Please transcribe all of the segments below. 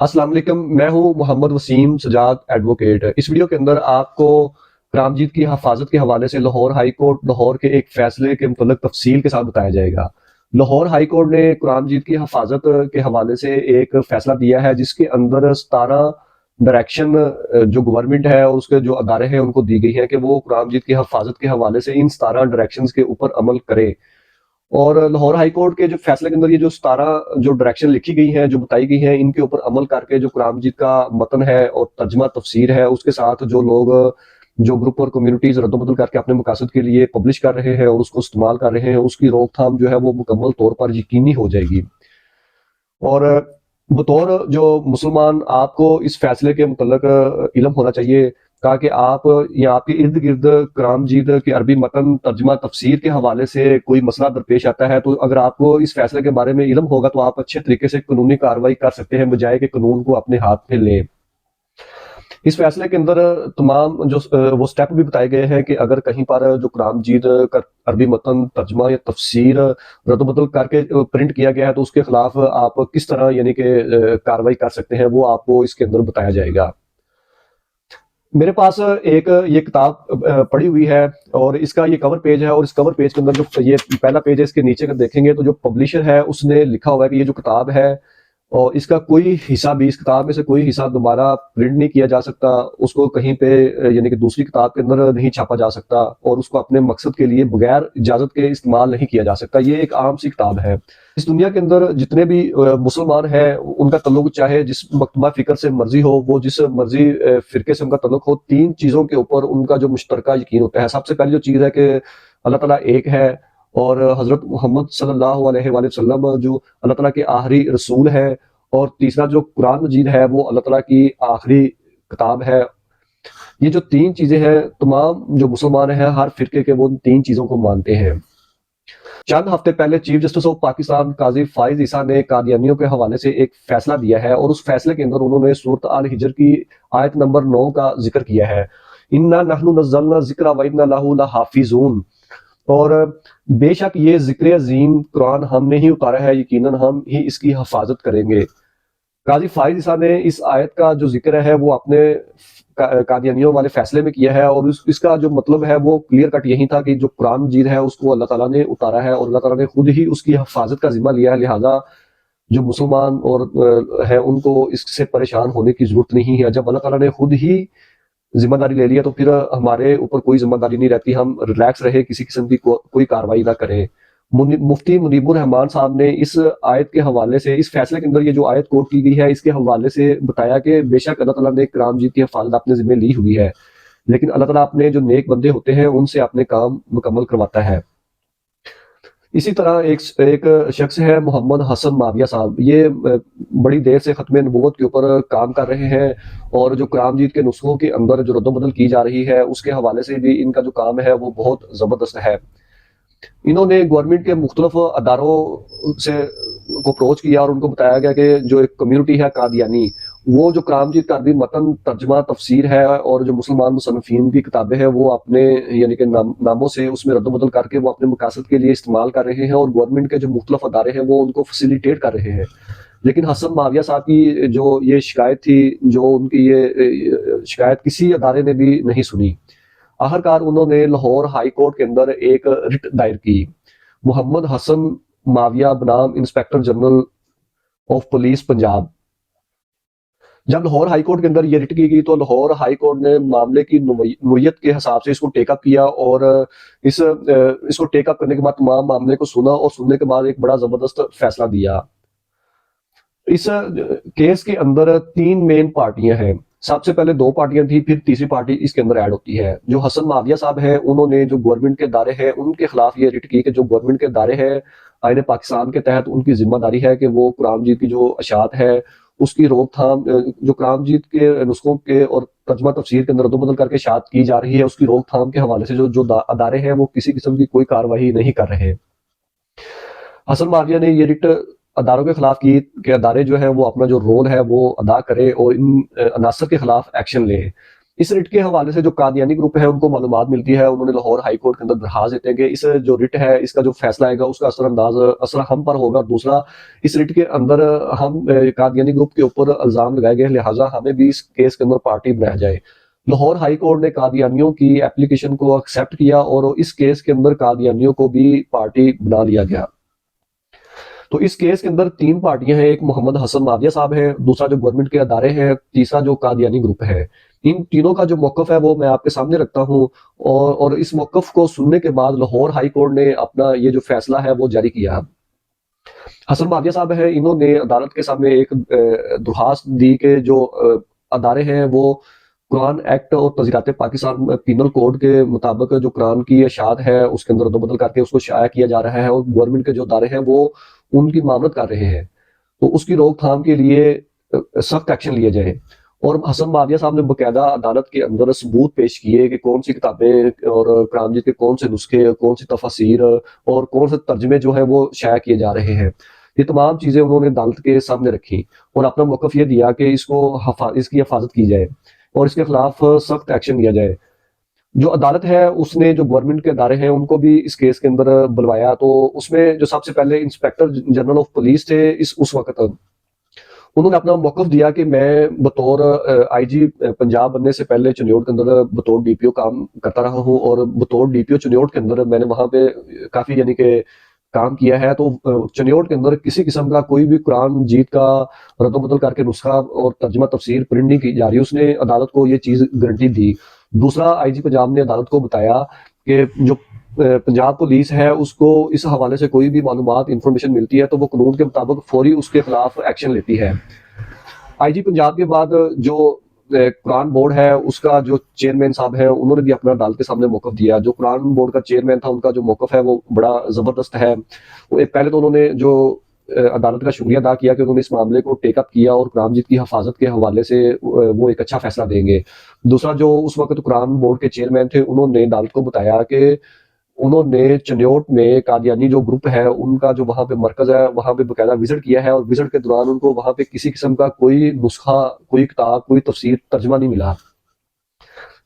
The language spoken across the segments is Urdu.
السلام علیکم، میں ہوں محمد وسیم سجاد ایڈوکیٹ۔ اس ویڈیو کے اندر آپ کو کرام جیت کی حفاظت کے حوالے سے لاہور ہائی کورٹ لاہور کے ایک فیصلے کے متعلق تفصیل کے ساتھ بتایا جائے گا۔ لاہور ہائی کورٹ نے کرام جیت کی حفاظت کے حوالے سے ایک فیصلہ دیا ہے جس کے اندر 17 ڈائریکشن جو گورنمنٹ ہے اور اس کے جو ادارے ہیں ان کو دی گئی ہے کہ وہ کرام جیت کی حفاظت کے حوالے سے ان 17 ڈائریکشنز کے اوپر عمل کرے۔ اور لاہور ہائی کورٹ کے جو فیصلے کے اندر یہ جو 17 جو ڈائریکشن لکھی گئی ہیں، جو بتائی گئی ہیں، ان کے اوپر عمل کر کے جو کرام جیت کا متن ہے اور ترجمہ تفسیر ہے، اس کے ساتھ جو لوگ جو گروپ اور کمیونٹیز رد و بدل کر کے اپنے مقاصد کے لیے پبلش کر رہے ہیں اور اس کو استعمال کر رہے ہیں، اس کی روک تھام جو ہے وہ مکمل طور پر یقینی ہو جائے گی۔ اور بطور جو مسلمان آپ کو اس فیصلے کے متعلق علم ہونا چاہیے تاکہ آپ یا آپ کے ارد گرد کرام جیت کے عربی متن ترجمہ تفسیر کے حوالے سے کوئی مسئلہ درپیش آتا ہے تو اگر آپ کو اس فیصلے کے بارے میں علم ہوگا تو آپ اچھے طریقے سے قانونی کارروائی کر سکتے ہیں بجائے کہ قانون کو اپنے ہاتھ میں لیں۔ اس فیصلے کے اندر تمام جو وہ سٹیپ بھی بتائے گئے ہیں کہ اگر کہیں پر جو کرام جیت کا عربی متن ترجمہ یا تفسیر رد و بدل کر کے پرنٹ کیا گیا ہے تو اس کے خلاف آپ کس طرح یعنی کہ کارروائی کر سکتے ہیں، وہ آپ کو اس کے اندر بتایا جائے گا۔ میرے پاس ایک یہ کتاب پڑی ہوئی ہے اور اس کا یہ کور پیج ہے، اور اس کور پیج کے اندر جو یہ پہلا پیج ہے اس کے نیچے کا دیکھیں گے تو جو پبلشر ہے اس نے لکھا ہوا ہے کہ یہ جو کتاب ہے اور اس کا کوئی حصہ بھی، اس کتاب میں سے کوئی حصہ دوبارہ پرنٹ نہیں کیا جا سکتا، اس کو کہیں پہ یعنی کہ دوسری کتاب کے اندر نہیں چھاپا جا سکتا، اور اس کو اپنے مقصد کے لیے بغیر اجازت کے استعمال نہیں کیا جا سکتا۔ یہ ایک عام سی کتاب ہے۔ اس دنیا کے اندر جتنے بھی مسلمان ہیں ان کا تعلق چاہے جس مکتبہ فکر سے مرضی ہو، وہ جس مرضی فرقے سے ان کا تعلق ہو، 3 چیزوں کے اوپر ان کا جو مشترکہ یقین ہوتا ہے۔ سب سے پہلی جو چیز ہے کہ اللہ تعالیٰ ایک ہے، اور حضرت محمد صلی اللہ علیہ وآلہ وسلم جو اللہ تعالیٰ کے آخری رسول ہے، اور تیسرا جو قرآن مجید ہے وہ اللہ تعالیٰ کی آخری کتاب ہے۔ یہ جو 3 چیزیں ہیں، تمام جو مسلمان ہیں ہر فرقے کے وہ ان 3 چیزوں کو مانتے ہیں۔ چند ہفتے پہلے چیف جسٹس آف پاکستان قاضی فائز عیسیٰ نے قادیانیوں کے حوالے سے ایک فیصلہ دیا ہے، اور اس فیصلے کے اندر انہوں نے سورۃ الحجر کی آیت نمبر 9 کا ذکر کیا ہے۔ اِنَّا نَحْنُ نَزَّلْنَا الذِّکْرَ وَإِنَّا لَهُ لَحَافِظُونَ، اور بے شک یہ ذکر عظیم قرآن ہم نے ہی اتارا ہے، یقیناً ہم ہی اس کی حفاظت کریں گے۔ قاضی فائز عیسیٰ نے اس آیت کا جو ذکر ہے وہ اپنے قادیانیوں والے فیصلے میں کیا ہے، اور اس کا جو مطلب ہے وہ کلیئر کٹ یہی تھا کہ جو قرآن مجید ہے اس کو اللہ تعالیٰ نے اتارا ہے اور اللہ تعالیٰ نے خود ہی اس کی حفاظت کا ذمہ لیا ہے، لہٰذا جو مسلمان اور ہیں ان کو اس سے پریشان ہونے کی ضرورت نہیں ہے۔ جب اللہ تعالیٰ نے خود ہی ذمہ داری لے لیا تو پھر ہمارے اوپر کوئی ذمہ داری نہیں رہتی، ہم ریلیکس رہے، کسی قسم کی کوئی کارروائی نہ کریں۔ مفتی منیب الرحمان صاحب نے اس آیت کے حوالے سے، اس فیصلے کے اندر یہ جو آیت کوٹ کی گئی ہے اس کے حوالے سے بتایا کہ بے شک اللہ تعالیٰ نے کرام جیت کی حفاظت اپنے ذمہ لی ہوئی ہے، لیکن اللہ تعالیٰ اپنے جو نیک بندے ہوتے ہیں ان سے اپنے کام مکمل کرواتا ہے۔ اسی طرح ایک شخص ہے محمد حسن ماویہ صاحب، یہ بڑی دیر سے ختم نبوت کے اوپر کام کر رہے ہیں، اور جو کرام جیت کے نسخوں کے اندر جو رد و بدل کی جا رہی ہے اس کے حوالے سے بھی ان کا جو کام ہے وہ بہت زبردست ہے۔ انہوں نے گورنمنٹ کے مختلف اداروں سے کو اپروچ کیا اور ان کو بتایا گیا کہ جو ایک کمیونٹی ہے قادیانی، وہ جو کرام جیت کا عربی متن ترجمہ تفسیر ہے اور جو مسلمان مصنفین کی کتابیں ہیں وہ اپنے یعنی کہ ناموں سے اس میں رد و بدل کر کے وہ اپنے مقاصد کے لیے استعمال کر رہے ہیں، اور گورنمنٹ کے جو مختلف ادارے ہیں وہ ان کو فیسیلیٹیٹ کر رہے ہیں۔ لیکن حسن ماویہ صاحب کی جو یہ شکایت تھی، جو ان کی یہ شکایت کسی ادارے نے بھی نہیں سنی۔ آخرکار انہوں نے لاہور ہائی کورٹ کے اندر ایک رٹ دائر کی۔ محمد حسن ماویہ بنام inspector general of police Punjab. جب لاہور ہائی کورٹ کے اندر یہ رٹ کی گئی تو لاہور ہائی کورٹ نے معاملے کی نوعیت کے حساب سے اس کو ٹیک اپ کیا، اور اس کو ٹیک اپ کرنے کے بعد تمام معاملے کو سنا، اور سننے کے بعد ایک بڑا زبردست فیصلہ دیا۔ اس کیس کے اندر 3 مین پارٹیاں ہیں۔ سب سے پہلے 2 پارٹیاں تھیں، پھر تیسری پارٹی اس کے اندر ایڈ ہوتی ہے۔ جو حسن معاویہ صاحب ہیں انہوں نے جو گورنمنٹ کے ادارے ہیں ان کے خلاف یہ رٹ کی کہ جو گورنمنٹ کے ادارے ہیں آئین پاکستان کے تحت ان کی ذمہ داری ہے کہ وہ قرآن جیت کی جو اشاعت ہے اس کی روک تھام، جو قرآن جیت کے نسخوں کے اور ترجمہ تفسیر کے اندر رد و بدل کر کے اشاعت کی جا رہی ہے اس کی روک تھام کے حوالے سے جو ادارے ہیں وہ کسی قسم کی کوئی کارروائی نہیں کر رہے۔ حسن معاویہ نے یہ رٹ اداروں کے خلاف کی کہ ادارے جو ہیں وہ اپنا جو رول ہے وہ ادا کرے اور ان عناصر کے خلاف ایکشن لیں۔ اس رٹ کے حوالے سے جو قادیانی گروپ ہے ان کو معلومات ملتی ہے، انہوں نے لاہور ہائی کورٹ کے اندر درخواست دیتے ہیں کہ اس جو رٹ ہے اس کا جو فیصلہ آئے گا اس کا اثر ہم پر ہوگا، دوسرا اس رٹ کے اندر ہم قادیانی گروپ کے اوپر الزام لگائے گئے، لہٰذا ہمیں بھی اس کیس کے اندر پارٹی بنایا جائے۔ لاہور ہائی کورٹ نے قادیانیوں کی اپلیکیشن کو ایکسیپٹ کیا اور اس کیس کے اندر قادیانیوں کو بھی پارٹی بنا لیا گیا۔ تو اس کیس کے اندر 3 پارٹیاں ہیں، ایک محمد حسن معاویہ صاحب ہیں، دوسرا جو گورنمنٹ کے ادارے ہیں، تیسرا جو قادیانی گروپ ہے۔ ان تینوں کا جو موقف ہے وہ میں آپ کے سامنے رکھتا ہوں، اور اس موقف کو سننے کے بعد لاہور ہائی کورٹ نے اپنا یہ جو فیصلہ ہے وہ جاری کیا۔ حسن معاویہ صاحب ہیں، انہوں نے عدالت کے سامنے ایک درخواست دی کہ جو ادارے ہیں وہ قرآن ایکٹ اور تذکرات پاکستان پینل کوڈ کے مطابق جو قرآن کی اشاعت ہے اس کے اندر رد و بدل کر کے اس کو شائع کیا جا رہا ہے، اور گورنمنٹ کے جو ادارے ہیں وہ ان کی معاملت کر رہے ہیں، تو اس کی روک تھام کے لیے سخت ایکشن لیے جائیں۔ اور حسن معاویہ صاحب نے باقاعدہ عدالت کے اندر ثبوت پیش کیے کہ کون سی کتابیں اور قرآن مجید کے کون سے نسخے، کون سی تفاسیر اور کون سے ترجمے جو ہیں وہ شائع کیے جا رہے ہیں۔ یہ تمام چیزیں انہوں نے عدالت کے سامنے رکھی اور اپنا موقف یہ دیا کہ اس کی حفاظت کی جائے اور اس کے خلاف سخت ایکشن لیا جائے۔ جو عدالت ہے اس نے جو گورنمنٹ کے ادارے ہیں ان کو بھی اس کیس کے اندر بلوایا، تو اس میں جو سب سے پہلے انسپیکٹر جنرل آف پولیس تھے اس وقت، انہوں نے اپنا موقف دیا کہ میں بطور آئی جی پنجاب بننے سے پہلے چنیوٹ کے اندر بطور ڈی پی او کام کرتا رہا ہوں، اور بطور ڈی پی او چنیوٹ کے اندر میں نے وہاں پہ کافی یعنی کہ کام کیا ہے، تو چنیوٹ کے اندر کسی قسم کا کوئی بھی قرآن مجید کا رد و بدل کر کے نسخہ اور ترجمہ تفسیر پرنٹ نہیں کی جا رہی۔ اس نے عدالت کو یہ چیز گارنٹی دی۔ دوسرا، آئی جی پنجاب نے عدالت کو بتایا کہ جو پنجاب پولیس ہے اس کو اس حوالے سے کوئی بھی معلومات انفارمیشن ملتی ہے تو وہ قانون کے مطابق فوری اس کے خلاف ایکشن لیتی ہے۔ آئی جی پنجاب کے بعد جو قرآن بورڈ ہے اس کا جو چیئرمین صاحب ہیں انہوں نے بھی اپنا عدالت کے سامنے موقف دیا۔ جو قرآن بورڈ کا چیئرمین تھا ان کا جو موقف ہے وہ بڑا زبردست ہے۔ پہلے تو انہوں نے جو عدالت کا شکریہ ادا کیا کہ انہوں نے اس معاملے کو ٹیک اپ کیا اور قرآن مجید کی حفاظت کے حوالے سے وہ ایک اچھا فیصلہ دیں گے۔ دوسرا، جو اس وقت قرآن بورڈ کے چیئرمین تھے انہوں نے عدالت کو بتایا کہ انہوں نے چنیوٹ میں قادیانی جو گروپ ہے ان کا جو وہاں پہ مرکز ہے وہاں پہ باقاعدہ وزٹ کیا ہے، اور وزٹ کے دوران ان کو وہاں پہ کسی قسم کا کوئی نسخہ، کوئی کتاب، کوئی تفسیر، ترجمہ نہیں ملا۔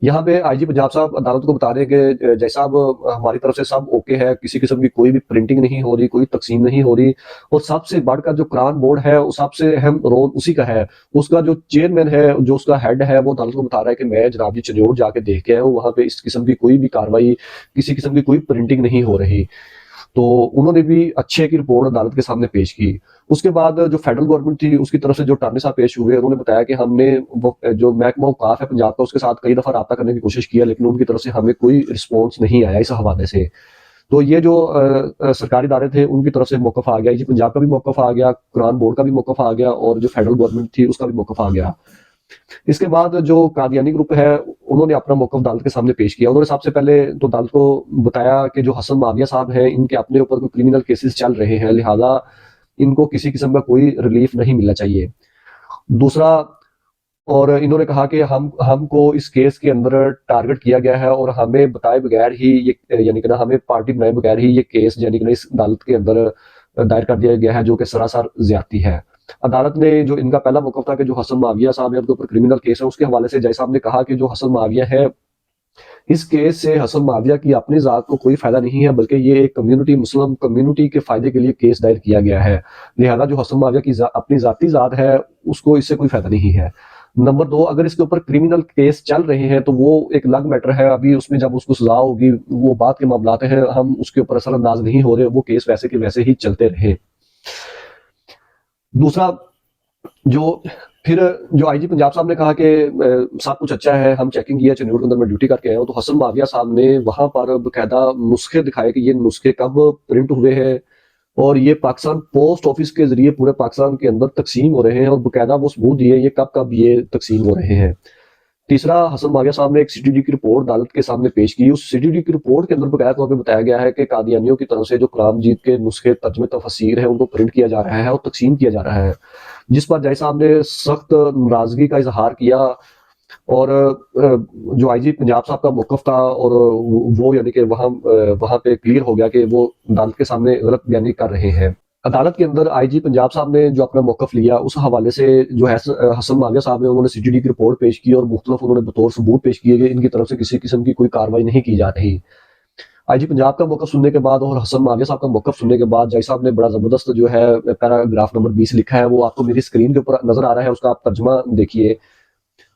یہاں پہ آئی جی پنجاب صاحب عدالت کو بتا رہے ہیں کہ جی صاحب ہماری طرف سے سب اوکے ہے، کسی قسم کی کوئی بھی پرنٹنگ نہیں ہو رہی، کوئی تقسیم نہیں ہو رہی، اور سب سے بڑھ کر جو قرآن بورڈ ہے وہ سب سے اہم رول اسی کا ہے۔ اس کا جو چیئرمین ہے، جو اس کا ہیڈ ہے، وہ عدالت کو بتا رہا ہے کہ میں جناب جی چنیوٹ جا کے دیکھ کے آیا ہوں، وہاں پہ اس قسم کی کوئی بھی کاروائی، کسی قسم کی کوئی پرنٹنگ نہیں ہو رہی۔ تو انہوں نے بھی اچھے کی رپورٹ عدالت کے سامنے پیش کی۔ اس کے بعد جو فیڈرل گورنمنٹ تھی اس کی طرف سے جو ٹارنے صاحب پیش ہوئے، انہوں نے بتایا کہ ہم نے جو محکمہ اوقاف ہے پنجاب کا اس کے ساتھ کئی دفعہ رابطہ کرنے کی کوشش کیا، لیکن ان کی طرف سے ہمیں کوئی رسپانس نہیں آیا اس حوالے سے۔ تو یہ جو سرکاری ادارے تھے ان کی طرف سے موقف آ گیا، جی پنجاب کا بھی موقف آ گیا، قرآن بورڈ کا بھی موقف آ گیا، اور جو فیڈرل گورنمنٹ تھی اس کا بھی موقف آ گیا۔ اس کے بعد جو قادیانی گروپ ہے انہوں نے اپنا موقف عدالت کے سامنے پیش کیا۔ انہوں نے سب سے پہلے تو عدالت کو بتایا کہ جو حسن معاویہ صاحب ہیں ان کے اپنے اوپر کوئی کرمینل کیسز چل رہے ہیں، لہذا ان کو کسی قسم کا کوئی ریلیف نہیں ملنا چاہیے۔ دوسرا، اور انہوں نے کہا کہ ہم کو اس کیس کے اندر ٹارگٹ کیا گیا ہے اور ہمیں بتائے بغیر ہی یہ یعنی کہ ہمیں پارٹی بنائے بغیر ہی یہ کیس یعنی کہ اس عدالت کے اندر دائر کر دیا گیا ہے، جو کہ سراسر زیادتی ہے۔ عدالت نے جو ان کا پہلا موقف تھا کہ جو حسن معاویہ صاحب ہے ان کے اوپر کرمینل کیس ہے، اس کے حوالے سے جج صاحب نے کہا کہ جو حسن معاویہ ہے اس کیس سے حسن معاویہ کی اپنی ذات کو کوئی فائدہ نہیں ہے، بلکہ یہ ایک کمیونٹی، مسلم کمیونٹی کے فائدے کے لیے کیس دائر کیا گیا ہے، لہذا جو حسن معاویہ کی اپنی ذاتی ذات ہے اس کو اس سے کوئی فائدہ نہیں ہے۔ نمبر 2، اگر اس کے اوپر کرمینل کیس چل رہے ہیں تو وہ ایک الگ میٹر ہے، ابھی اس میں جب اس کو سزا ہوگی وہ بات کے معاملات ہیں، ہم اس کے اوپر اثر انداز نہیں ہو رہے، وہ کیس ویسے کے ویسے ہی چلتے رہے۔ دوسرا، پھر جو آئی جی پنجاب صاحب نے کہا کہ سب کچھ اچھا ہے، ہم چیکنگ کیا چنیوٹ کے اندر میں ڈیوٹی کر کے آیا ہوں، تو حسن معاویہ صاحب نے وہاں پر باقاعدہ نسخے دکھائے کہ یہ نسخے کب پرنٹ ہوئے ہیں اور یہ پاکستان پوسٹ آفس کے ذریعے پورے پاکستان کے اندر تقسیم ہو رہے ہیں، اور باقاعدہ وہ ثبوت دیے یہ کب یہ تقسیم ہو رہے ہیں۔ تیسرا، حسن معاویہ صاحب نے ایک سی ٹی ڈی کی رپورٹ عدالت کے سامنے پیش کی۔ اس سی ٹی ڈی کی رپورٹ کے اندر باقاعدہ طور پہ بتایا گیا ہے کہ قادیانیوں کی طرف سے جو قرآن مجید کے نسخے ترجمے تفسیر ہیں ان کو پرنٹ کیا جا رہا ہے اور تقسیم کیا جا رہا ہے، جس پر جج صاحب نے سخت ناراضگی کا اظہار کیا، اور جو آئی جی پنجاب صاحب کا موقف تھا اور وہ یعنی کہ وہاں پہ کلیئر ہو گیا کہ وہ عدالت کے سامنے غلط بیانی کر رہے ہیں۔ عدالت کے اندر آئی جی پنجاب صاحب نے جو اپنا موقف لیا اس حوالے سے جو حسن معاویہ صاحب نے انہوں نے سی ٹی ڈی کی رپورٹ پیش کی اور مختلف انہوں نے بطور ثبوت پیش کیے کہ ان کی طرف سے کسی قسم کی کوئی کارروائی نہیں کی جا رہی. آئی جی پنجاب کا موقف سننے کے بعد اور حسن معاویہ صاحب کا موقف سننے کے بعد جج صاحب نے بڑا زبردست جو ہے پیراگراف نمبر 20 لکھا ہے، وہ آپ کو میری اسکرین کے اوپر نظر آ رہا ہے، اس کا آپ ترجمہ دیکھیے.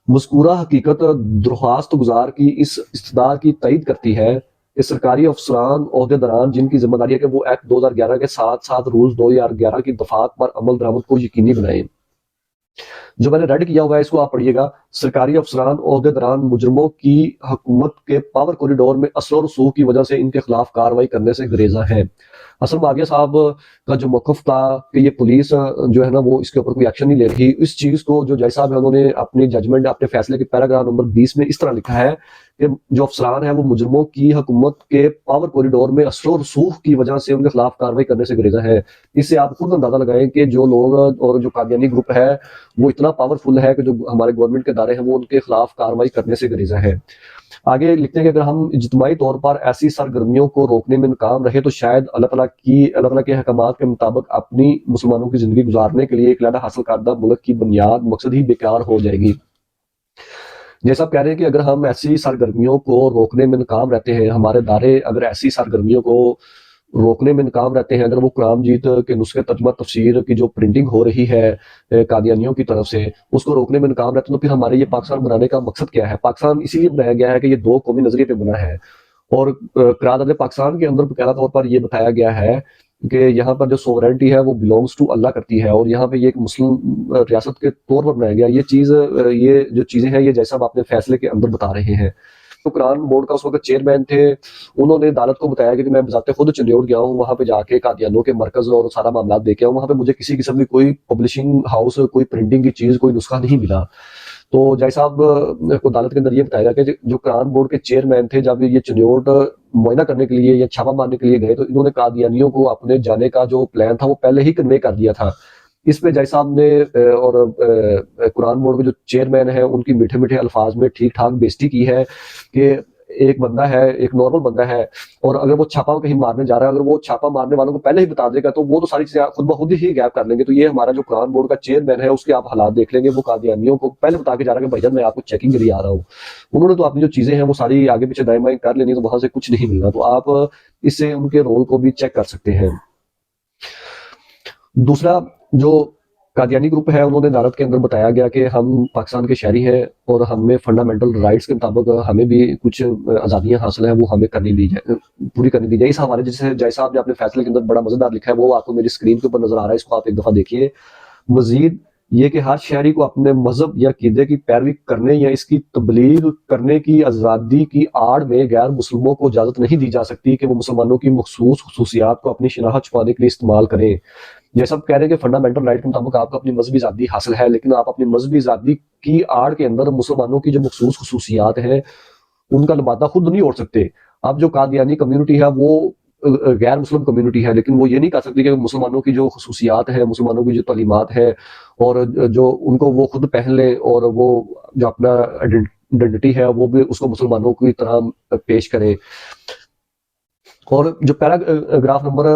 مذکورہ حقیقت درخواست گزار کی اس استدعا کی تائید کرتی ہے کہ سرکاری افسران عہدے داران جن کی ذمہ داری ہے کہ وہ ایکٹ 2011 کے ساتھ ساتھ رولز 2011 کی دفعات پر عمل درآمد کو یقینی بنائیں. جو میں نے ریڈ کیا ہوا ہے اس کو آپ پڑھیے گا. سرکاری افسران عہدے داران مجرموں کی حکومت کے پاور کوریڈور میں اثر و رسوخ کی وجہ سے ان کے خلاف کارروائی کرنے سے گریزاں ہیں. حسن معاویہ صاحب کا جو موقف تھا کہ یہ پولیس جو ہے نا وہ اس کے اوپر کوئی ایکشن نہیں لے رہی، اس چیز کو جو جج صاحب ہے انہوں نے اپنی ججمنٹ اپنے فیصلے کے پیراگراف نمبر 20 میں اس طرح لکھا ہے کہ جو افسران ہیں وہ مجرموں کی حکومت کے پاور کوریڈور میں اثر و رسوخ کی وجہ سے ان کے خلاف کارروائی کرنے سے گریزاں ہے. اس سے آپ خود اندازہ لگائیں کہ جو لوگ اور جو قادیانی گروپ ہے وہ اتنا پاورفل ہے کہ جو ہمارے گورنمنٹ کے ادارے ہیں وہ ان کے خلاف کارروائی کرنے سے گریزاں ہے. آگے لکھتے ہیں کہ اگر ہم اجتماعی طور پر ایسی سرگرمیوں کو روکنے میں ناکام رہے تو شاید اللہ تعالیٰ کے احکامات کے مطابق اپنی مسلمانوں کی زندگی گزارنے کے لیے ایک علیحدہ حاصل کردہ ملک کی بنیاد مقصد ہی بیکار ہو جائے گی. جیسا آپ کہہ رہے ہیں کہ اگر ہم ایسی سرگرمیوں کو روکنے میں ناکام رہتے ہیں، ہمارے ادارے اگر ایسی سرگرمیوں کو روکنے میں ناکام رہتے ہیں، اگر وہ قرآن مجید کے نسخے ترجمہ تفسیر کی جو پرنٹنگ ہو رہی ہے قادیانیوں کی طرف سے اس کو روکنے میں ناکام رہتے ہیں، تو پھر ہمارے یہ پاکستان بنانے کا مقصد کیا ہے؟ پاکستان اسی لیے بنایا گیا ہے کہ یہ دو قومی نظریے پہ بنا ہے، اور قرارداد پاکستان کے اندر باقاعدہ طور پر یہ بتایا گیا ہے کہ یہاں پر جو سوورنٹی ہے وہ بلونگز ٹو اللہ کرتی ہے، اور یہاں پہ یہ ایک مسلم ریاست کے طور پر بنایا گیا. یہ جو چیزیں ہیں یہ جیسا آپ اپنے فیصلے کے اندر بتا رہے ہیں. تو قرآن بورڈ کا اس وقت چیئرمین تھے، انہوں نے عدالت کو بتایا کہ میں بذات خود چندیوڑ گیا ہوں، وہاں پہ جا کے قادیانوں کے مرکز اور سارا معاملات دیکھے ہوں، وہاں پہ مجھے کسی قسم کی کوئی پبلشنگ ہاؤس کوئی پرنٹنگ کی چیز کوئی نسخہ نہیں ملا. تو جائی صاحب کو عدالت کے اندر یہ بتایا گیا کہ جو قرآن بورڈ کے چیئرمین تھے جب یہ چندیوڑ معائنہ کرنے کے لیے یا چھاپا مارنے کے لیے گئے تو انہوں نے قادیانیوں کو اپنے جانے کا جو پلان تھا وہ پہلے ہی کنوے کر دیا تھا. اس پہ جائی صاحب نے اور قرآن بورڈ کے جو چیئرمین ہیں ان کی میٹھے میٹھے الفاظ میں ٹھیک ٹھاک بےزتی کی ہے کہ ایک بندہ ہے، ایک نارمل بندہ ہے، اور اگر وہ چھاپا کہیں مارنے جا رہا ہے، اگر وہ چھاپا مارنے والوں کو پہلے ہی بتا دے گا تو وہ تو ساری چیزیں خود بخود ہی غائب کر لیں گے. تو یہ ہمارا جو قرآن بورڈ کا چیئرمین ہے اس کے آپ حالات دیکھ لیں گے، وہ قادیانیوں کو پہلے بتا کے جا رہا ہے کہ بھائی جان میں آپ کو چیکنگ کے لیے آ رہا ہوں. انہوں نے تو اپنی جو چیزیں ہیں وہ ساری آگے پیچھے دائیں بائیں کر لینی، تو وہاں سے کچھ نہیں ملنا. تو آپ اس سے ان کے رول کو بھی چیک کر سکتے ہیں. دوسرا جو قادیانی گروپ ہے انہوں نے عدالت کے اندر بتایا گیا کہ ہم پاکستان کے شہری ہیں اور ہمیں فنڈامنٹل رائٹس کے مطابق ہمیں بھی کچھ آزادیاں حاصل ہیں وہ ہمیں کرنی دی جائے، پوری کرنی دی جائے. اس حوالے جیسے جائی صاحب نے اپنے فیصلے کے اندر بڑا مزیدار لکھا ہے، وہ آپ کو میری اسکرین کے اوپر نظر آ رہا ہے، اس کو آپ ایک دفعہ دیکھیے. مزید یہ کہ ہر شہری کو اپنے مذہب یا عقیدے کی پیروی کرنے یا اس کی تبلیغ کرنے کی آزادی کی آڑ میں غیر مسلموں کو اجازت نہیں دی جا سکتی کہ وہ مسلمانوں کی مخصوص خصوصیات کو اپنی شناخت چھپانے کے لیے استعمال کریں. یہ سب کہہ رہے ہیں کہ فنڈامنٹل رائٹ کے مطابق آپ کو اپنی مذہبی آزادی حاصل ہے، لیکن آپ اپنی مذہبی آزادی کی آڑ کے اندر مسلمانوں کی جو مخصوص خصوصیات ہیں ان کا لبادہ خود نہیں اوڑھ سکتے. اب جو قادیانی کمیونٹی ہے وہ غیر مسلم کمیونٹی ہے، لیکن وہ یہ نہیں کہہ سکتی کہ مسلمانوں کی جو خصوصیات ہیں، مسلمانوں کی جو تعلیمات ہیں اور جو ان کو وہ خود پہن لیں اور وہ جو اپنا آئیڈینٹی ہے وہ بھی اس کو مسلمانوں کی طرح پیش کریں. اور جو پیراگراف نمبر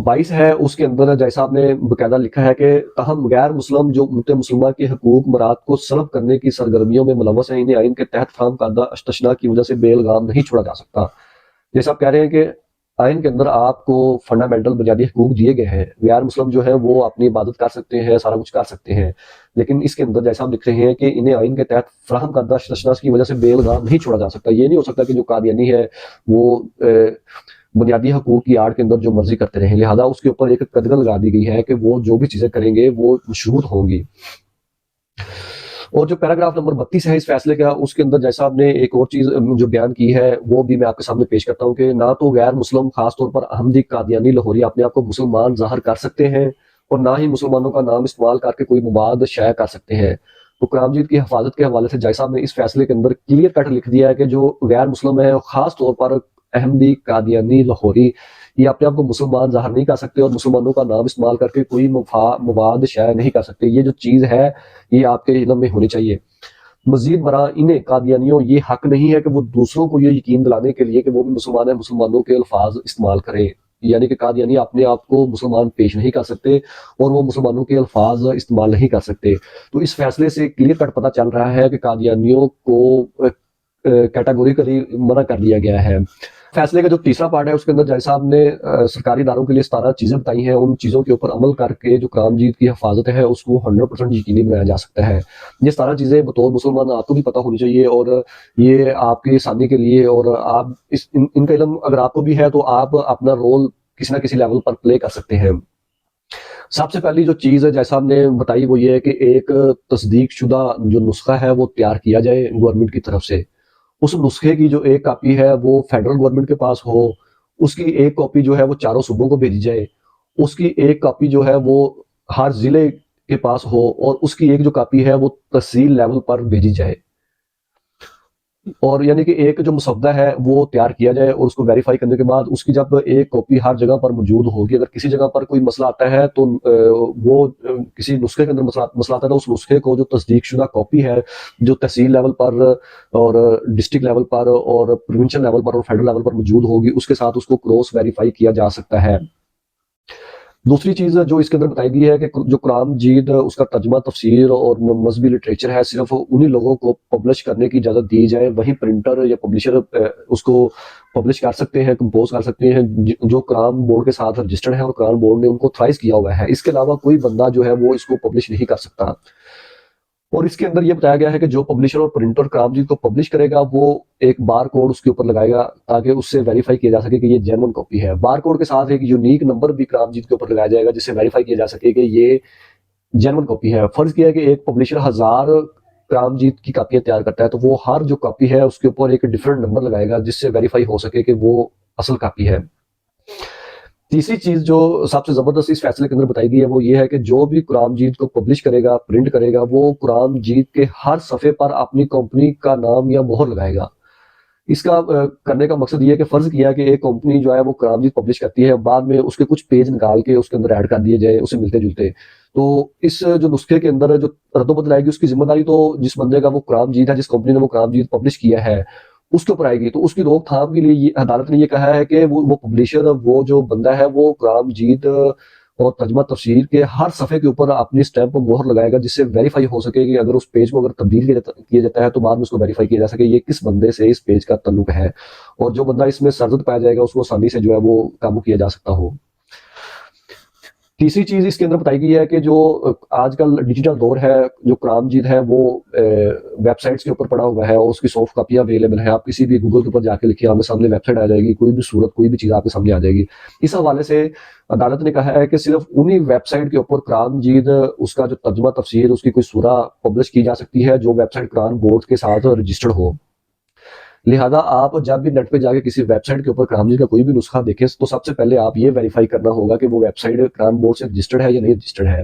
22 ہے اس کے اندر جائی صاحب نے باقاعدہ لکھا ہے کہ تاہم غیر مسلم جو امت مسلمہ کے حقوق مراد کو سلب کرنے کی سرگرمیوں میں ملوث ہیں، انہیں آئین کے تحت فراہم کردہ استثناء کی وجہ سے بے الزام نہیں چھوڑا جا سکتا. جیسا آپ کہہ رہے ہیں کہ آئین کے اندر آپ کو فنڈامنٹل بنیادی حقوق دیے گئے ہیں، غیر مسلم جو ہیں وہ اپنی عبادت کر سکتے ہیں، سارا کچھ کر سکتے ہیں، لیکن اس کے اندر جیسا آپ لکھ رہے ہیں کہ انہیں آئین کے تحت فراہم کردہ استثناء کی وجہ سے بے الزام نہیں چھوڑا جا سکتا. یہ نہیں ہو سکتا کہ جو قادیانی ہے وہ بنیادی حقوق کی آڑ کے اندر جو مرضی کرتے رہیں، لہذا اس کے اوپر ایک قدغن لگا دی گئی ہے کہ وہ جو بھی چیزیں کریں گے وہ مشروط ہوں گی. اور جو پیراگراف نمبر 32 ہے اس فیصلے کا، اس کے اندر جیسا آپ نے ایک اور چیز جو بیان کی ہے وہ بھی میں آپ کے سامنے پیش کرتا ہوں کہ نہ تو غیر مسلم خاص طور پر احمدی قادیانی لاہوری اپنے آپ کو مسلمان ظاہر کر سکتے ہیں اور نہ ہی مسلمانوں کا نام استعمال کر کے کوئی مباد شائع کر سکتے ہیں. تو قرآن مجید کی حفاظت کے حوالے سے جائی صاحب نے اس فیصلے کے اندر کلیئر کٹ لکھ دیا ہے کہ جو غیر مسلم ہے خاص طور پر احمدی قادیانی لاہوری یہ اپنے آپ کو مسلمان ظاہر نہیں کر سکتے اور مسلمانوں کا نام استعمال کر کے کوئی مواد شائع نہیں کر سکتے. یہ جو چیز ہے یہ آپ کے علم میں ہونی چاہیے. مزید برآں انہیں قادیانیوں یہ حق نہیں ہے کہ وہ دوسروں کو یہ یقین دلانے کے لیے کہ وہ بھی مسلمان ہیں مسلمانوں کے الفاظ استعمال کریں. یعنی کہ قادیانی اپنے آپ کو مسلمان پیش نہیں کر سکتے اور وہ مسلمانوں کے الفاظ استعمال نہیں کر سکتے. تو اس فیصلے سے کلیئر کٹ پتہ چل رہا ہے کہ قادیانیوں کو کیٹاگوریکلی منع کر دیا گیا ہے. فیصلے کا جو تیسرا پارٹ ہے اس کے اندر جج صاحب نے سرکاری اداروں کے لیے 17 چیزیں بتائی ہیں. ان چیزوں کے اوپر عمل کر کے جو کرام جیت کی حفاظت ہے اس کو 100% یقینی بنایا جا سکتا ہے. یہ 17 چیزیں بطور مسلمان آپ کو بھی پتہ ہونی چاہیے اور یہ آپ کی آسانی کے لیے، اور آپ ان کا علم اگر آپ کو بھی ہے تو آپ اپنا رول کسی نہ کسی لیول پر پلے کر سکتے ہیں. سب سے پہلی جو چیز ہے جیسا ہم نے بتائی وہ یہ ہے کہ ایک تصدیق شدہ جو نسخہ ہے وہ تیار کیا جائے گورنمنٹ کی طرف سے. اس نسخے کی جو ایک کاپی ہے وہ فیڈرل گورنمنٹ کے پاس ہو، اس کی ایک کاپی جو ہے وہ چاروں صوبوں کو بھیجی جائے، اس کی ایک کاپی جو ہے وہ ہر ضلع کے پاس ہو، اور اس کی ایک جو کاپی ہے وہ تحصیل لیول پر بھیجی جائے. اور یعنی کہ ایک جو مسودہ ہے وہ تیار کیا جائے اور اس کو ویریفائی کرنے کے بعد اس کی جب ایک کاپی ہر جگہ پر موجود ہوگی، اگر کسی جگہ پر کوئی مسئلہ آتا ہے تو وہ کسی نسخے کے اندر مسئلہ آتا ہے تو اس نسخے کو جو تصدیق شدہ کاپی ہے جو تحصیل لیول پر اور ڈسٹرکٹ لیول پر اور پروونشل لیول پر اور فیڈرل لیول پر موجود ہوگی، اس کے ساتھ اس کو کراس ویریفائی کیا جا سکتا ہے. دوسری چیز جو اس کے اندر بتائی گئی ہے کہ جو قرآن جید اس کا ترجمہ، تفسیر اور مذہبی لٹریچر ہے صرف انہی لوگوں کو پبلش کرنے کی اجازت دی جائے. وہیں پرنٹر یا پبلشر اس کو پبلش کر سکتے ہیں، کمپوز کر سکتے ہیں جو قرآن بورڈ کے ساتھ رجسٹرڈ ہے اور قرآن بورڈ نے ان کو تھرائز کیا ہوا ہے. اس کے علاوہ کوئی بندہ جو ہے وہ اس کو پبلش نہیں کر سکتا. اور اس کے اندر یہ بتایا گیا ہے کہ جو پبلشر اور پرنٹر قرآن جید کو پبلش کرے گا وہ ایک بار کوڈ اس کے اوپر لگائے گا تاکہ اس سے ویریفائی کیا جا سکے کہ یہ جینون کاپی ہے. بار کوڈ کے ساتھ ایک یونیک نمبر بھی قرآن جید کے اوپر لگایا جائے گا جس سے ویریفائی کیا جا سکے کہ یہ جینون کاپی ہے. فرض کیا ہے کہ ایک پبلشر 1000 قرآن جید کی کاپیاں تیار کرتا ہے تو وہ ہر جو کاپی ہے اس کے اوپر ایک ڈیفرنٹ نمبر لگائے گا جس سے ویریفائی ہو سکے کہ وہ اصل کاپی ہے. تیسری چیز جو سب سے زبردست اس فیصلے کے اندر بتائی گئی ہے وہ یہ ہے کہ جو بھی قرآن جید کو پبلش کرے گا، پرنٹ کرے گا، وہ قرآن جید کے ہر صفحے پر اپنی کمپنی کا نام یا مہر لگائے گا. اس کا کرنے کا مقصد یہ ہے کہ فرض کیا کہ ایک کمپنی جو ہے وہ قرآن جید پبلش کرتی ہے، بعد میں اس کے کچھ پیج نکال کے اس کے اندر ایڈ کر دیے جائے اسے ملتے جلتے، تو اس جو نسخے کے اندر جو رد و بدل آئے گی اس کی ذمہ داری تو جس بندے کا وہ قرآن جید ہے، جس کمپنی نے وہ قرآن جید پبلش کیا ہے اس کے اوپر آئے گی. تو اس کی روک تھام کے لیے عدالت نے یہ کہا ہے کہ وہ پبلشر، وہ جو بندہ ہے وہ قرآن جید اور ترجمہ تفسیر کے ہر صفحے کے اوپر اپنی سٹیمپ مہر لگائے گا جس سے ویریفائی ہو سکے کہ اگر اس پیج کو اگر تبدیل کیا جاتا ہے تو بعد میں اس کو ویریفائی کیا جا سکے یہ کس بندے سے اس پیج کا تعلق ہے، اور جو بندہ اس میں سرزد پایا جائے گا اس کو آسانی سے جو ہے وہ قابو کیا جا سکتا ہو. تیسری چیز اس کے اندر بتائی گئی ہے کہ جو آج کل ڈیجیٹل دور ہے، جو قرآن جید ہے وہ ویب سائٹس کے اوپر پڑا ہوا ہے اور اس کی سافٹ کاپیاں اویلیبل ہیں. آپ کسی بھی گوگل کے اوپر جا کے لکھیں، آپ کے سامنے ویب سائٹ آ جائے گی، کوئی بھی صورت کوئی بھی چیز آپ کے سامنے آ جائے گی. اس حوالے سے عدالت نے کہا ہے کہ صرف انہی ویب سائٹ کے اوپر قرآن جید اس کا جو ترجمہ تفسیر اس کی کوئی سورہ پبلش کی جا سکتی ہے جو ویب سائٹ قرآن بورڈ کے ساتھ رجسٹرڈ ہو. لہذا آپ جب بھی نیٹ پہ جا کے کسی ویب سائٹ کے اوپر قرآن جید کا کوئی بھی نسخہ دیکھیں تو سب سے پہلے آپ یہ ویریفائی کرنا ہوگا کہ وہ ویب سائٹ قرآن بورڈ سے رجسٹرڈ ہے یا نہیں رجسٹرڈ ہے.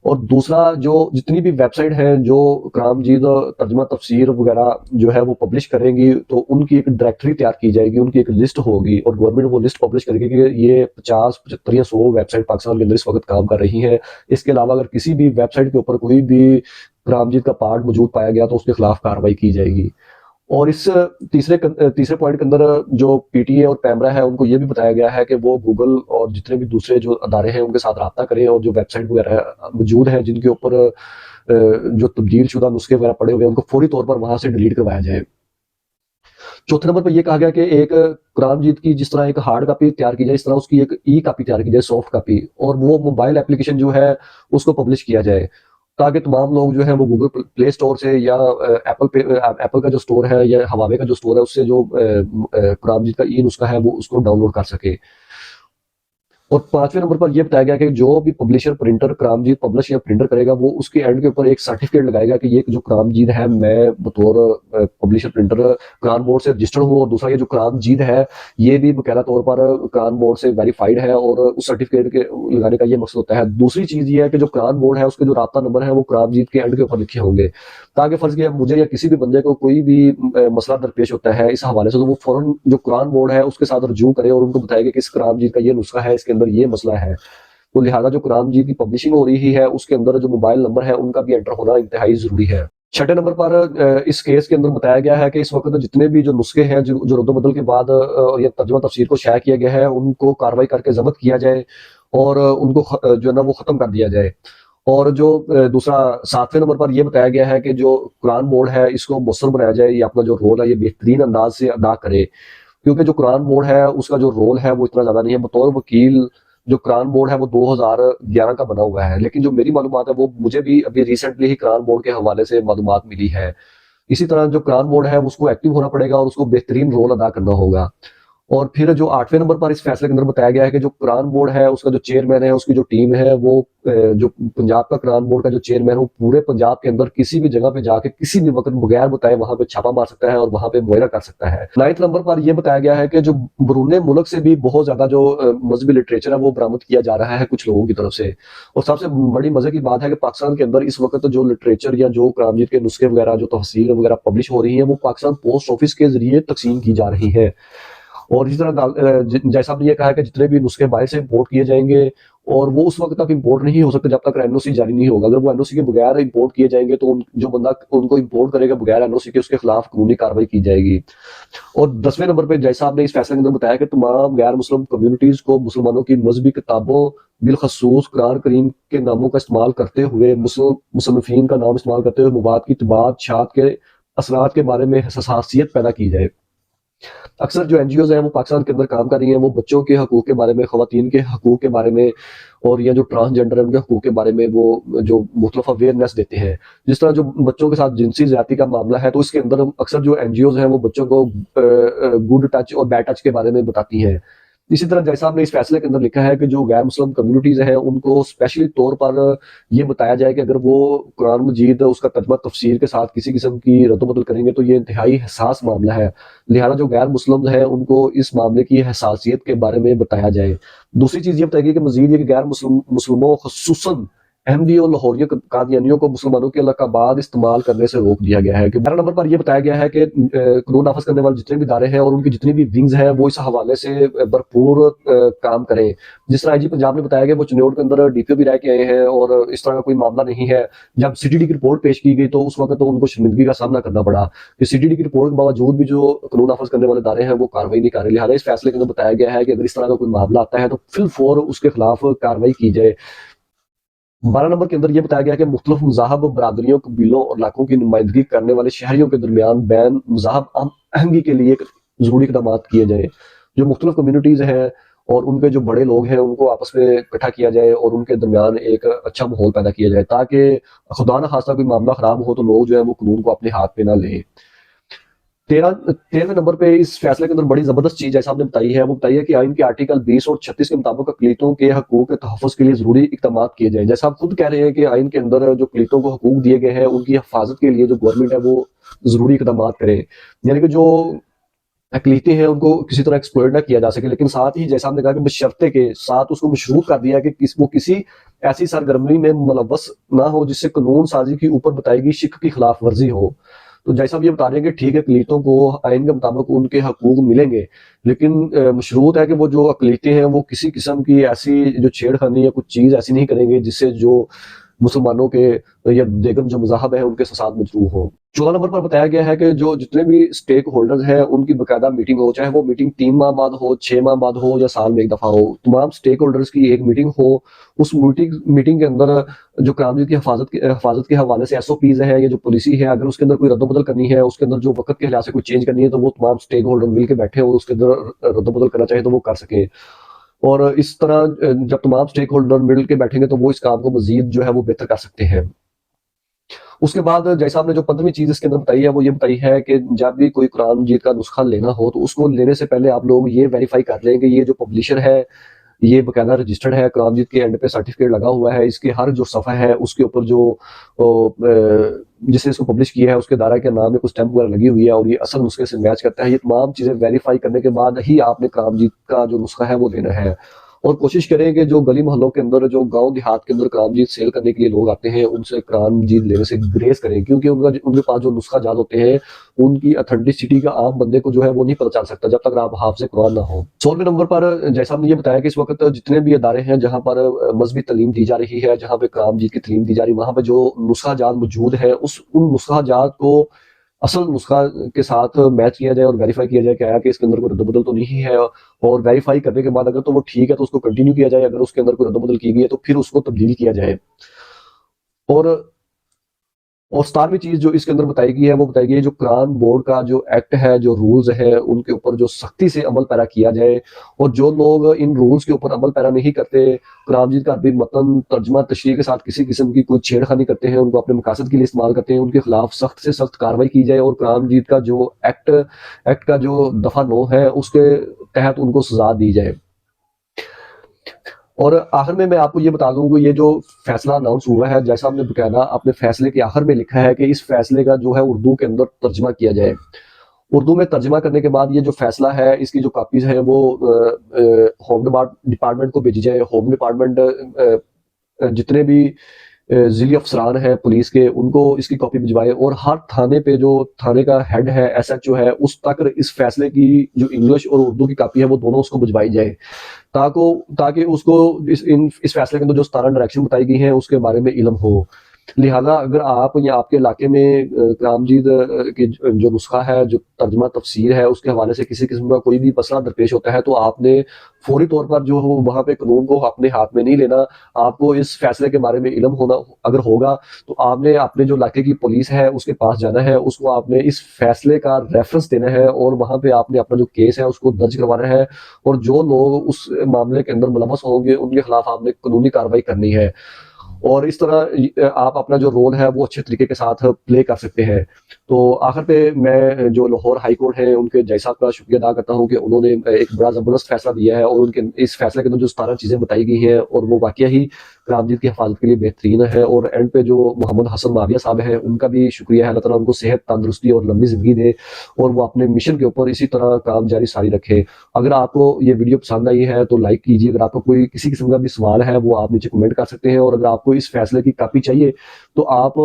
اور دوسرا، جو جتنی بھی ویب سائٹ ہیں جو قرآن جید ترجمہ تفسیر وغیرہ جو ہے وہ پبلش کریں گی تو ان کی ایک ڈائریکٹری تیار کی جائے گی، ان کی ایک لسٹ ہوگی اور گورنمنٹ وہ لسٹ پبلش کرے گی کہ یہ 50 75 یا 100 ویب سائٹ پاکستان کے اندر اس وقت کام کر رہی ہیں. اس کے علاوہ اگر کسی بھی ویب سائٹ کے اوپر کوئی بھی قرآن جید کا پارٹ موجود پایا گیا تو اس کے خلاف کارروائی کی جائے گی. اور اس تیسرے پوائنٹ کے اندر جو پی ٹی اے اور پیمرا ہے ان کو یہ بھی بتایا گیا ہے کہ وہ گوگل اور جتنے بھی دوسرے جو ادارے ہیں ان کے ساتھ رابطہ کریں اور جو ویب سائٹ وغیرہ موجود ہیں جن کے اوپر جو تبدیل شدہ نسخے وغیرہ پڑے ہوئے ہیں ان کو فوری طور پر وہاں سے ڈیلیٹ کروایا جائے. چوتھے نمبر پر یہ کہا گیا کہ ایک قرآن جید کی جس طرح ایک ہارڈ کاپی تیار کی جائے اس طرح اس کی ایک ای کاپی تیار کی جائے، سافٹ کاپی، اور وہ موبائل اپلیکیشن جو ہے اس کو پبلش کیا جائے تاکہ تمام لوگ جو ہیں وہ گوگل پلے اسٹور سے یا ایپل کا جو اسٹور ہے یا ہواوے کا جو اسٹور ہے اس سے جو قرآن جید کا ای نسخہ ہے وہ اس کو ڈاؤن لوڈ کر سکے. اور پانچویں نمبر پر یہ بتایا گیا کہ جو بھی پبلشر پرنٹر قرآن جید پبلش یا پرنٹر کرے گا وہ اس کے اینڈ کے اوپر ایک سرٹیفکیٹ لگائے گا کہ یہ جو قرآن جید ہے میں بطور پبلشر پرنٹر قرآن بورڈ سے رجسٹرڈ ہوں، اور دوسرا یہ جو قرآن جید ہے یہ بھی باقاعدہ طور پر قرآن بورڈ سے ویریفائڈ ہے، اور اس سرٹیفکیٹ کے لگانے کا یہ مقصد ہوتا ہے. دوسری چیز یہ ہے کہ جو قرآن بورڈ ہے اس کے جو رابطہ نمبر ہے وہ قرآن جید کے اینڈ کے اوپر لکھے ہوں گے تاکہ فرض کیا مجھے یا کسی بھی بندے کو کوئی بھی مسئلہ درپیش ہوتا ہے اس حوالے سے تو وہ فوراً جو قرآن بورڈ ہے اس کے ساتھ رجوع کرے اور ان کو بتائے کہ اس قرآن جید کا یہ نسخہ ہے، اس کے اندر یہ مسئلہ ہے. تو لہٰذا جو قرآن جید کی پبلشنگ ہو رہی ہے اس کے اندر جو موبائل نمبر ہے ان کا بھی انٹر ہونا انتہائی ضروری ہے. چھٹے نمبر پر اس کیس کے اندر بتایا گیا ہے کہ اس وقت جتنے بھی جو نسخے ہیں جو رد و بدل کے بعد یا ترجمہ تفسیر کو شائع کیا گیا ہے ان کو کارروائی کر کے ضبط کیا جائے اور ان کو جو ہے نا وہ ختم کر دیا جائے. اور جو دوسرا 7ویں نمبر پر یہ بتایا گیا ہے کہ جو قرآن بورڈ ہے اس کو مؤثر بنایا جائے, یہ اپنا جو رول ہے یہ بہترین انداز سے ادا کرے, کیونکہ جو قرآن بورڈ ہے اس کا جو رول ہے وہ اتنا زیادہ نہیں ہے. بطور وکیل جو قرآن بورڈ ہے وہ 2011 کا بنا ہوا ہے, لیکن جو میری معلومات ہے وہ مجھے بھی ابھی ریسنٹلی ہی قرآن بورڈ کے حوالے سے معلومات ملی ہے. اسی طرح جو قرآن بورڈ ہے اس کو ایکٹیو ہونا پڑے گا اور اس کو بہترین رول ادا کرنا ہوگا. اور پھر جو 8ویں نمبر پر اس فیصلے کے اندر بتایا گیا ہے کہ جو قرآن بورڈ ہے اس کا جو چیئرمین ہے, اس کی جو ٹیم ہے, وہ جو پنجاب کا قرآن بورڈ کا جو چیئرمین ہے وہ پورے پنجاب کے اندر کسی بھی جگہ پہ جا کے کسی بھی وقت بغیر بتائے وہاں پہ چھاپا مار سکتا ہے اور وہاں پہ معائنہ کر سکتا ہے. 9 نمبر پر یہ بتایا گیا ہے کہ جو بیرون ملک سے بھی بہت زیادہ جو مذہبی لٹریچر ہے وہ برآمد کیا جا رہا ہے کچھ لوگوں کی طرف سے. اور سب سے بڑی مزے کی بات ہے کہ پاکستان کے اندر اس وقت جو لٹریچر یا جو قرآن مجید کے نسخے وغیرہ جو تفسیر وغیرہ پبلش ہو رہی ہیں وہ پاکستان پوسٹ آفس کے ذریعے تقسیم کی جا رہی ہے. اور اسی طرح جیسا آپ نے یہ کہا کہ جتنے بھی نسخے باہر سے امپورٹ کیے جائیں گے اور وہ اس وقت تک امپورٹ نہیں ہو سکتے جب تک این او سی جاری نہیں ہوگا. اگر وہ این او سی کے بغیر امپورٹ کیے جائیں گے تو جو بندہ ان کو امپورٹ کرے گا بغیر این او سی کے اس کے خلاف قانونی کارروائی کی جائے گی. اور 10ویں نمبر پہ جیسا آپ نے اس فیصلے کے اندر بتایا کہ تمام غیر مسلم کمیونٹیز کو مسلمانوں کی مذہبی کتابوں بالخصوص قرآن کریم کے ناموں کا استعمال کرتے ہوئے مصنفین کا نام استعمال کرتے ہوئے مواد کی طباعت اشاعت کے اثرات کے بارے میں حساسیت پیدا کی جائے. اکثر جو این جی اوز ہیں وہ پاکستان کے اندر کام کر رہی ہیں, وہ بچوں کے حقوق کے بارے میں, خواتین کے حقوق کے بارے میں اور یا جو ٹرانسجنڈر ہیں ان کے حقوق کے بارے میں وہ جو مختلف اویئرنیس دیتے ہیں. جس طرح جو بچوں کے ساتھ جنسی زیادتی کا معاملہ ہے تو اس کے اندر اکثر جو این جی اوز ہیں وہ بچوں کو گڈ ٹچ اور بیڈ ٹچ کے بارے میں بتاتی ہیں. اسی طرح جیسا ہم نے اس فیصلے کے اندر لکھا ہے کہ جو غیر مسلم کمیونٹیز ہیں ان کو اسپیشلی طور پر یہ بتایا جائے کہ اگر وہ قرآن مجید اس کا ترجمہ تفسیر کے ساتھ کسی قسم کی رد و بدل کریں گے تو یہ انتہائی حساس معاملہ ہے, لہٰذا جو غیر مسلم ہیں ان کو اس معاملے کی حساسیت کے بارے میں بتایا جائے. دوسری چیز یہ بتائے گی کہ مزید یہ کہ غیر مسلموں خصوصاً احمدی اور لاہوریوں قادیانیوں کو مسلمانوں کے القابات استعمال کرنے سے روک دیا گیا ہے. 11 نمبر پر یہ بتایا گیا ہے کہ قانون نافذ کرنے والے جتنے بھی ادارے ہیں اور ان کی جتنی بھی ونگز ہیں وہ اس حوالے سے بھرپور کام کریں. جس طرح آئی جی پنجاب نے بتایا کہ وہ چنوٹ کے اندر ڈی پی او بھی رہ کے آئے ہیں اور اس طرح کا کوئی معاملہ نہیں ہے. جب سی ٹی ڈی کی رپورٹ پیش کی گئی تو اس وقت تو ان کو شرمندگی کا سامنا کرنا پڑا کہ سی ٹی ڈی کی رپورٹ کے باوجود بھی جو قانون نافذ کرنے والے ادارے ہیں وہ کارروائی نہیں کر رہے. لہٰذا اس فیصلے کے اندر بتایا گیا ہے کہ اگر اس طرح کا کوئی معاملہ آتا ہے تو فی الفور اس کے خلاف کارروائی کی جائے. 12 نمبر کے اندر یہ بتایا گیا کہ مختلف مذاہب برادریوں قبیلوں اور علاقوں کی نمائندگی کرنے والے شہریوں کے درمیان بین مذاہب آہنگی کے لیے ضروری اقدامات کیے جائیں. جو مختلف کمیونٹیز ہیں اور ان کے جو بڑے لوگ ہیں ان کو آپس میں اکٹھا کیا جائے اور ان کے درمیان ایک اچھا ماحول پیدا کیا جائے تاکہ خدا نہ خواستہ کوئی معاملہ خراب ہو تو لوگ جو ہے وہ قانون کو اپنے ہاتھ پہ نہ لیں. 13ویں نمبر پہ اس فیصلے کے اندر بڑی زبردست چیز جیسا آپ نے بتائی ہے وہ بتائی ہے کہ آئین کے آرٹیکل 20 اور 36 کے مطابق اقلیتوں کے حقوق کے تحفظ کے لیے ضروری اقدامات کیے جائیں. جیسا آپ خود کہہ رہے ہیں کہ آئین کے اندر جو اقلیتوں کو حقوق دیے گئے ہیں ان کی حفاظت کے لیے جو گورنمنٹ ہے وہ ضروری اقدامات کرے, یعنی کہ جو اقلیتیں ہیں ان کو کسی طرح ایکسپلوئٹ نہ کیا جا سکے, لیکن ساتھ ہی جیسا ہم نے کہا کہ بشرطے کے ساتھ اس کو مشروط کر دیا کہ وہ کسی ایسی سرگرمی میں ملوث نہ ہو جس سے قانون سازی کے اوپر بتائی گئی شق کی خلاف ورزی ہو. تو جیسا ہم یہ بتا رہے ہیں کہ ٹھیک ہے اقلیتوں کو آئین کے مطابق ان کے حقوق ملیں گے, لیکن مشروط ہے کہ وہ جو اقلیتیں ہیں وہ کسی قسم کی ایسی جو چھیڑ خانی یا کچھ چیز ایسی نہیں کریں گے جس سے جو مسلمانوں کے یا دیگر جو مذاہب ہیں ان کے ساتھ مجروح ہو. 14 نمبر پر بتایا گیا ہے کہ جو جتنے بھی اسٹیک ہولڈرز ہیں ان کی باقاعدہ میٹنگ ہو, چاہے وہ میٹنگ 3 ماہ بعد ہو, 6 ماہ بعد ہو یا سال میں ایک دفعہ ہو. تمام اسٹیک ہولڈرز کی ایک میٹنگ ہو. اس میٹنگ کے اندر جو قرآن کی حفاظت کے حوالے سے ایس او پیز ہے یا جو پالیسی ہے اگر اس کے اندر کوئی رد و بدل کرنی ہے, اس کے اندر جو وقت کے لحاظ سے کوئی چینج کرنی ہے تو وہ تمام اسٹیک ہولڈر مل کے بیٹھے ہو, اس کے اندر رد و بدل کرنا چاہے تو وہ کر سکیں. اور اس طرح جب تمام اسٹیک ہولڈر مل کے بیٹھیں گے تو وہ اس کام کو مزید جو ہے وہ بہتر کر سکتے ہیں. اس کے بعد جیسا ہم نے جو 15ویں چیز اس کے اندر بتائی ہے وہ یہ بتائی ہے کہ جب بھی کوئی قرآن مجید کا نسخہ لینا ہو تو اس کو لینے سے پہلے آپ لوگ یہ ویریفائی کر لیں کہ یہ جو پبلشر ہے یہ باقاعدہ رجسٹرڈ ہے, قرآن مجید کے اینڈ پہ سرٹیفکیٹ لگا ہوا ہے, اس کے ہر جو صفحہ ہے اس کے اوپر جو جس نے اس کو پبلش کیا ہے اس کے دائرہ کے نام میں کچھ اسٹیمپ وغیرہ لگی ہوئی ہے اور یہ اصل نسخے سے میچ کرتا ہے. یہ تمام چیزیں ویریفائی کرنے کے بعد ہی آپ نے قرآن مجید کا جو نسخہ ہے وہ لینا ہے. اور کوشش کریں کہ جو گلی محلوں کے اندر جو گاؤں دیہات کے اندر کرام جیت سیل کرنے کے لیے لوگ آتے ہیں ان سے کرام جیت لینے سے گریز کریں، کیونکہ ان کے پاس جو نسخہ جات ہوتے ہیں ان کی اتھینٹسٹی کا عام بندے کو جو ہے وہ نہیں پتہ چل سکتا جب تک آپ حافظ قرآن نہ ہو۔ 16ویں نمبر پر جیسا ہم نے یہ بتایا کہ اس وقت جتنے بھی ادارے ہیں جہاں پر مذہبی تعلیم دی جا رہی ہے، جہاں پہ کرام جیت کی تعلیم دی جا رہی ہے، وہاں پہ جو نسخہ جات موجود ہے ان نسخہ جات کو اصل نسخہ کے ساتھ میچ کیا جائے اور ویریفائی کیا جائے کہ آیا کہ اس کے اندر کوئی رد و بدل تو نہیں ہے، اور ویریفائی کرنے کے بعد اگر تو وہ ٹھیک ہے تو اس کو کنٹینیو کیا جائے، اگر اس کے اندر کوئی رد و بدل کی گئی ہے تو پھر اس کو تبدیل کیا جائے۔ اور 17ویں چیز جو اس کے اندر بتائی گئی ہے وہ بتائی گئی ہے جو قرآن بورڈ کا جو ایکٹ ہے، جو رولز ہے، ان کے اوپر جو سختی سے عمل پیرا کیا جائے، اور جو لوگ ان رولز کے اوپر عمل پیرا نہیں کرتے، قرآن مجید کا عربی متن ترجمہ تشریح کے ساتھ کسی قسم کی کوئی چھیڑ خانی کرتے ہیں، ان کو اپنے مقاصد کے لیے استعمال کرتے ہیں، ان کے خلاف سخت سے سخت کارروائی کی جائے، اور قرآن مجید کا جو ایکٹ کا جو دفعہ 9 ہے اس کے تحت ان کو سزا دی جائے۔ اور آخر میں آپ کو یہ بتا دوں کہ یہ جو فیصلہ اناؤنس ہوا ہے، جیسا ہم نے باقاعدہ اپنے فیصلے کے آخر میں لکھا ہے کہ اس فیصلے کا جو ہے اردو کے اندر ترجمہ کیا جائے۔ اردو میں ترجمہ کرنے کے بعد یہ جو فیصلہ ہے اس کی جو کاپیز ہیں وہ ہوم ڈپارٹمنٹ کو بھیجی جائے۔ ہوم ڈپارٹمنٹ جتنے بھی ضلعی افسران ہیں پولیس کے ان کو اس کی کاپی بھجوائے، اور ہر تھانے پہ جو تھانے کا ہیڈ ہے، ایس ایچ او ہے، اس تک اس فیصلے کی جو انگلش اور اردو کی کاپی ہے وہ دونوں اس کو بھجوائی جائے، تاکہ اس کو اس فیصلے کے اندر جو 17 ڈائریکشن بتائی گئی ہیں اس کے بارے میں علم ہو۔ لہٰذا اگر آپ یا آپ کے علاقے میں کرام جیت کی جو نسخہ ہے، جو ترجمہ تفسیر ہے، اس کے حوالے سے کسی قسم کا کوئی بھی مسئلہ درپیش ہوتا ہے تو آپ نے فوری طور پر جو وہاں پہ قانون کو اپنے ہاتھ میں نہیں لینا، آپ کو اس فیصلے کے بارے میں علم ہونا اگر ہوگا تو آپ نے اپنے جو علاقے کی پولیس ہے اس کے پاس جانا ہے، اس کو آپ نے اس فیصلے کا ریفرنس دینا ہے، اور وہاں پہ آپ نے اپنا جو کیس ہے اس کو درج کروانا ہے، اور جو لوگ اس معاملے کے اندر ملوث ہوں گے ان کے خلاف آپ نے قانونی کارروائی کرنی ہے، اور اس طرح آپ اپنا جو رول ہے وہ اچھے طریقے کے ساتھ پلے کر سکتے ہیں۔ تو آخر پہ میں جو لاہور ہائی کورٹ ہے ان کے جج صاحب کا شکریہ ادا کرتا ہوں کہ انہوں نے ایک بڑا زبردست فیصلہ دیا ہے، اور ان کے اس فیصلے کے اندر جو 17 چیزیں بتائی گئی ہیں اور وہ واقعہ ہی کرام جیت کی حفاظت کے لیے بہترین ہے۔ اور اینڈ پہ جو محمد حسن معاویہ صاحب ہیں ان کا بھی شکریہ ہے، اللہ تعالیٰ ان کو صحت، تندرستی اور لمبی زندگی دے، اور وہ اپنے مشن کے اوپر اسی طرح کام جاری ساری رکھے۔ اگر آپ کو یہ ویڈیو پسند آئی ہے تو لائک کیجیے، اگر آپ کو کوئی کسی قسم کا بھی سوال ہے وہ آپ نیچے کمنٹ کر سکتے ہیں، اور اگر آپ کو اس فیصلے کی کاپی چاہیے تو آپ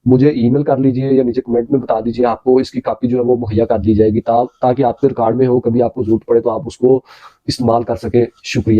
مجھے ای میل کر لیجیے یا نیچے کمنٹ میں بتا دیجیے، آپ کو اس کی کاپی جو ہے وہ مہیا کر دی جائے گی، تاکہ آپ کے ریکارڈ میں ہو، کبھی آپ کو ضرورت پڑے تو آپ اس کو استعمال کر سکیں۔ شکریہ۔